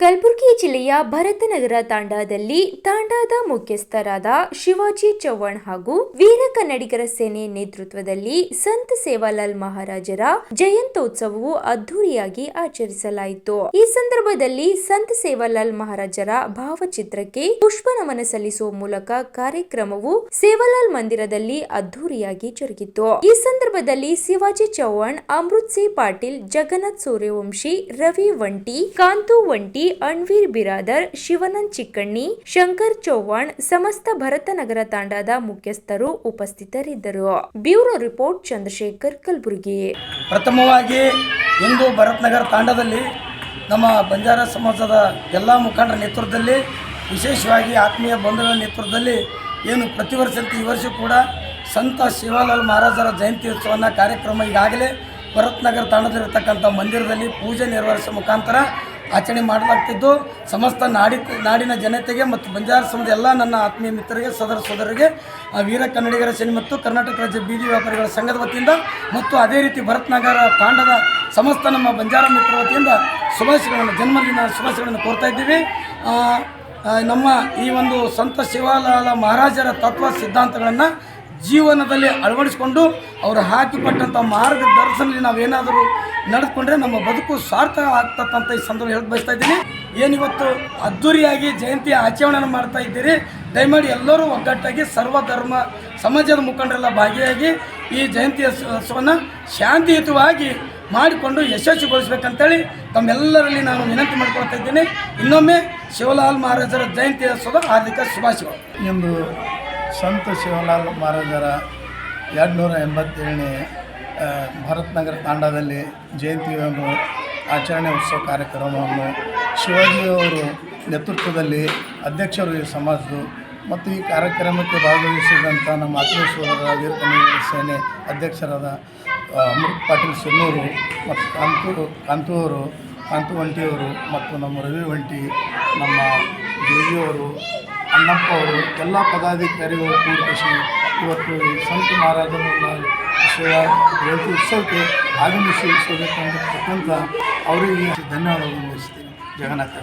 ಕಲಬುರಗಿ ಜಿಲ್ಲೆಯ ಭರತನಗರ ತಾಂಡಾದಲ್ಲಿ ತಾಂಡಾದ ಮುಖ್ಯಸ್ಥರಾದ ಶಿವಾಜಿ ಚೌಹಾಣ್ ಹಾಗೂ ವೀರ ಕನ್ನಡಿಗರ ಸೇನೆ ನೇತೃತ್ವದಲ್ಲಿ ಸಂತ ಸೇವಾಲಾಲ್ ಮಹಾರಾಜರ ಜಯಂತ್ಯೋತ್ಸವವು ಅದ್ದೂರಿಯಾಗಿ ಆಚರಿಸಲಾಯಿತು. ಈ ಸಂದರ್ಭದಲ್ಲಿ ಸಂತ ಸೇವಾಲಾಲ್ ಮಹಾರಾಜರ ಭಾವಚಿತ್ರಕ್ಕೆ ಪುಷ್ಪ ನಮನ ಸಲ್ಲಿಸುವ ಮೂಲಕ ಕಾರ್ಯಕ್ರಮವು ಸೇವಾಲಾಲ್ ಮಂದಿರದಲ್ಲಿ ಅದ್ದೂರಿಯಾಗಿ ಜರುಗಿತು. ಈ ಸಂದರ್ಭದಲ್ಲಿ ಶಿವಾಜಿ ಚೌಹಾಣ್, ಅಮೃತ್ ಸಿ ಪಾಟೀಲ್, ಜಗನ್ನಾಥ್ ಸೂರ್ಯವಂಶಿ, ರವಿ ವಂಟಿ, ಕಾಂತು ವಂಟಿ, ಅಣ್ವೀರ್ ಬಿರಾದರ್, ಶಿವಾನಂದ್ ಚಿಕ್ಕಣ್ಣಿ, ಶಂಕರ್ ಚೌಹಾಣ್, ಸಮಸ್ತ ಭರತನಗರ ತಾಂಡಾದ ಮುಖ್ಯಸ್ಥರು ಉಪಸ್ಥಿತರಿದ್ದರು. Bureau report, Chandrashekhar, Kalaburagi. ಪ್ರಥಮವಾಗಿ ಇಂದು ಭರತನಗರ ತಾಂಡಾದಲ್ಲಿ ನಮ್ಮ ಬಂಜಾರ ಸಮಾಜದ ಎಲ್ಲ ಮುಖಂಡರ ನೇತೃತ್ವದಲ್ಲಿ, ವಿಶೇಷವಾಗಿ ಆತ್ಮೀಯ ಬಂಧುಗಳ ನೇತೃತ್ವದಲ್ಲಿ ಏನು ಪ್ರತಿ ವರ್ಷದಂತೆ ಈ ವರ್ಷ ಕೂಡ ಸಂತ ಸೇವಾಲಾಲ್ ಮಹಾರಾಜರ ಜಯಂತ್ಯೋತ್ಸವನ ಕಾರ್ಯಕ್ರಮ ಈಗಾಗಲೇ ಭರತನಗರ ತಾಂಡದಲ್ಲಿರ್ತಕ್ಕಂಥ ಮಂದಿರದಲ್ಲಿ ಪೂಜೆ ನೆರವೇರಿಸುವ ಮುಖಾಂತರ ಆಚರಣೆ ಮಾಡಲಾಗ್ತಿದ್ದು, ಸಮಸ್ತ ನಾಡಿನ ಜನತೆಗೆ ಮತ್ತು ಬಂಜಾರ ಸಮಾಜದ ಎಲ್ಲ ನನ್ನ ಆತ್ಮೀಯ ಮಿತ್ರರಿಗೆ, ಸೋದರರಿಗೆ, ವೀರ ಕನ್ನಡಿಗರ ಸೇನೆ ಮತ್ತು ಕರ್ನಾಟಕ ರಾಜ್ಯ ಬೀದಿ ವ್ಯಾಪಾರಿಗಳ ಸಂಘದ ವತಿಯಿಂದ ಮತ್ತು ಅದೇ ರೀತಿ ಭರತನಗರ ತಾಂಡದ ಸಮಸ್ತ ನಮ್ಮ ಬಂಜಾರ ಮಿತ್ರ ವತಿಯಿಂದ ಶುಭಾಶಯಗಳನ್ನು, ಜನ್ಮದಿನ ಶುಭಾಶಯಗಳನ್ನು ಕೋರ್ತಾ ಇದ್ದೀವಿ. ನಮ್ಮ ಈ ಒಂದು ಸಂತ ಸೇವಾಲಾಲ ಮಹಾರಾಜರ ತತ್ವ ಸಿದ್ಧಾಂತಗಳನ್ನು ಜೀವನದಲ್ಲಿ ಅಳವಡಿಸಿಕೊಂಡು ಅವರು ಹಾಕಿಕೊಟ್ಟಂಥ ಮಾರ್ಗದರ್ಶನದಲ್ಲಿ ನಾವೇನಾದರೂ ನಡೆದುಕೊಂಡ್ರೆ ನಮ್ಮ ಬದುಕು ಸಾರ್ಥಕ ಆಗ್ತಕ್ಕಂಥ ಈ ಸಂದರ್ಭ ಹೇಳಿ ಬಯಸ್ತಾ ಇದ್ದೀನಿ. ಏನಿವತ್ತು ಅದ್ದೂರಿಯಾಗಿ ಜಯಂತಿ ಆಚರಣೆ ಮಾಡ್ತಾ ಇದ್ದೀರಿ, ದಯಮಾಡಿ ಎಲ್ಲರೂ ಒಗ್ಗಟ್ಟಾಗಿ ಸರ್ವಧರ್ಮ ಸಮಾಜದ ಮುಖಂಡರೆಲ್ಲ ಭಾಗಿಯಾಗಿ ಈ ಜಯಂತಿಯೋತ್ಸವನ ಶಾಂತಿಯುತವಾಗಿ ಮಾಡಿಕೊಂಡು ಯಶಸ್ವಿಗೊಳಿಸಬೇಕಂತೇಳಿ ತಮ್ಮೆಲ್ಲರಲ್ಲಿ ನಾನು ವಿನಂತಿ ಮಾಡ್ಕೊಳ್ತಾ ಇದ್ದೀನಿ. ಇನ್ನೊಮ್ಮೆ ಶಿವಲಾಲ್ ಮಹಾರಾಜರ ಜಯಂತಿಯೋತ್ಸವದ ಹಾರ್ದಿಕ ಶುಭಾಶಯಗಳು. ಇಂದು ಸಂತ ಶಿವಲಾಲ್ ಮಹಾರಾಜರ 287ನೇ ಭರತನಗರ ತಾಂಡಾದಲ್ಲಿ ಜಯಂತಿಯನ್ನು ಆಚರಣೆ ಉತ್ಸವ ಕಾರ್ಯಕ್ರಮವನ್ನು ಶಿವಾಜಿಯವರು ನೇತೃತ್ವದಲ್ಲಿ ಅಧ್ಯಕ್ಷರು ಈ ಸಮಾಜದ್ದು ಮತ್ತು ಈ ಕಾರ್ಯಕ್ರಮಕ್ಕೆ ಭಾಗವಹಿಸಿದಂಥ ನಮ್ಮ ಆತ್ಮೀಯ ಸೋದರ ವೀರ ಕನ್ನಡಿಗರ ಸೇನೆ ಅಧ್ಯಕ್ಷರಾದ ಅಮೃತ್ ಪಾಟೀಲ್ ಸಿನ್ನೂರು ಮತ್ತು ಕಾಂತು ವಂಟಿಯವರು ಮತ್ತು ನಮ್ಮ ರವಿ ವಂಟಿ, ನಮ್ಮ ಜೋಗಿಯವರು, ಅಣ್ಣಪ್ಪ ಅವರು, ಎಲ್ಲ ಪದಾಧಿಕಾರಿಗಳು ಕೂಡಿಸಿ ಇವತ್ತು ಸಂತ ಮಹಾರಾಜರ ಸೇವಾ ಜಯಂತಿ ಉತ್ಸವಕ್ಕೆ ಆಗಮಿಸಬೇಕಂತ ಅವರಿಗೆ ಧನ್ಯವಾದಗಳನ್ನು ವಹಿಸ್ತೀನಿ. ಜಗನ್ನಾಥ.